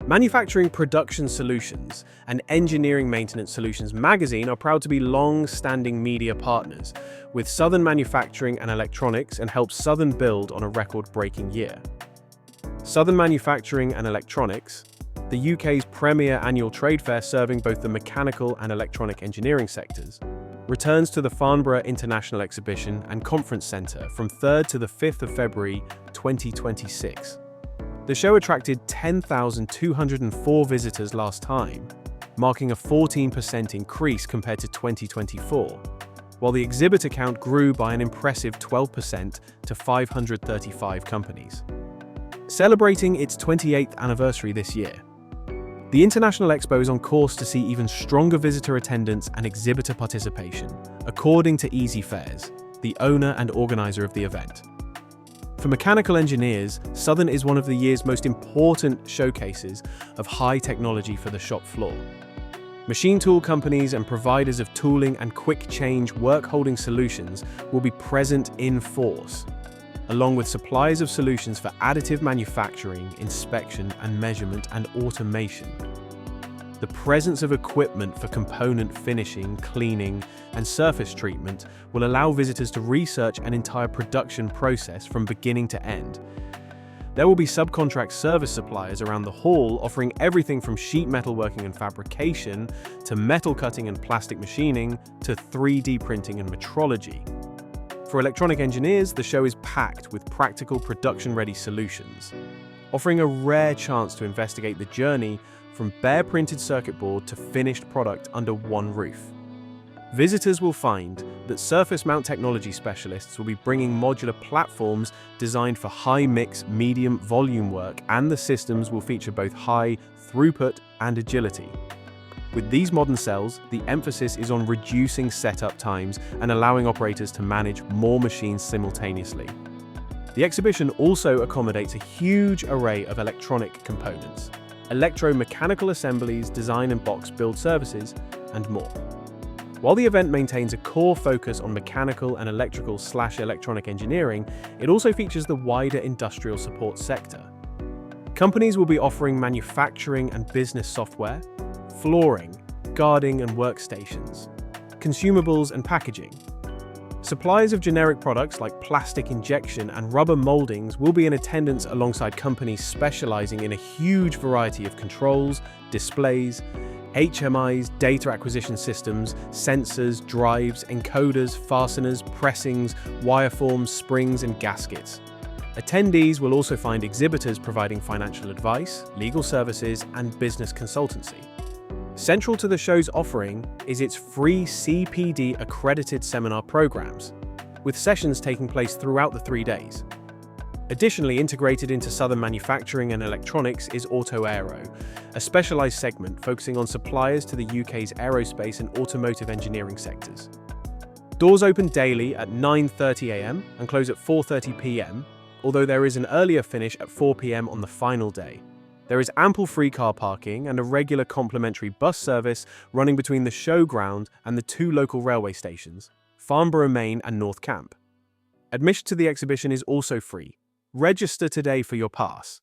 Manufacturing Production Solutions and Engineering Maintenance Solutions magazine are proud to be long-standing media partners with Southern Manufacturing and Electronics and help Southern build on a record-breaking year. Southern Manufacturing and Electronics, the UK's premier annual trade fair serving both the mechanical and electronic engineering sectors, returns to the Farnborough International Exhibition and Conference Centre from 3rd to the 5th of February 2026. The show attracted 10,204 visitors last time, marking a 14% increase compared to 2024, while the exhibitor count grew by an impressive 12% to 535 companies. Celebrating its 28th anniversary this year, the International Expo is on course to see even stronger visitor attendance and exhibitor participation, according to Easy Fairs, the owner and organizer of the event. For mechanical engineers, Southern is one of the year's most important showcases of high technology for the shop floor. Machine tool companies and providers of tooling and quick-change work-holding solutions will be present in force, along with suppliers of solutions for additive manufacturing, inspection and measurement, and automation. The presence of equipment for component finishing, cleaning, and surface treatment will allow visitors to research an entire production process from beginning to end. There will be subcontract service suppliers around the hall offering everything from sheet metal working and fabrication, to metal cutting and plastic machining, to 3D printing and metrology. For electronic engineers, the show is packed with practical production-ready solutions, offering a rare chance to investigate the journey from bare printed circuit board to finished product under one roof. Visitors will find that surface mount technology specialists will be bringing modular platforms designed for high-mix, medium-volume work, and the systems will feature both high throughput and agility. With these modern cells, the emphasis is on reducing setup times and allowing operators to manage more machines simultaneously. The exhibition also accommodates a huge array of electronic components, electromechanical assemblies, design and box build services, and more. While the event maintains a core focus on mechanical and electrical/electronic engineering, it also features the wider industrial support sector. Companies will be offering manufacturing and business software, flooring, guarding and workstations, consumables and packaging. Suppliers of generic products like plastic injection and rubber moldings will be in attendance alongside companies specializing in a huge variety of controls, displays, HMIs, data acquisition systems, sensors, drives, encoders, fasteners, pressings, wireforms, springs, and gaskets. Attendees will also find exhibitors providing financial advice, legal services, and business consultancy. Central to the show's offering is its free CPD-accredited seminar programs, with sessions taking place throughout the 3 days. Additionally, integrated into Southern Manufacturing and Electronics is Auto Aero, a specialized segment focusing on suppliers to the UK's aerospace and automotive engineering sectors. Doors open daily at 9:30 a.m. and close at 4:30 p.m., although there is an earlier finish at 4 p.m. on the final day. There is ample free car parking and a regular complimentary bus service running between the showground and the 2 local railway stations, Farnborough Main and North Camp. Admission to the exhibition is also free. Register today for your pass.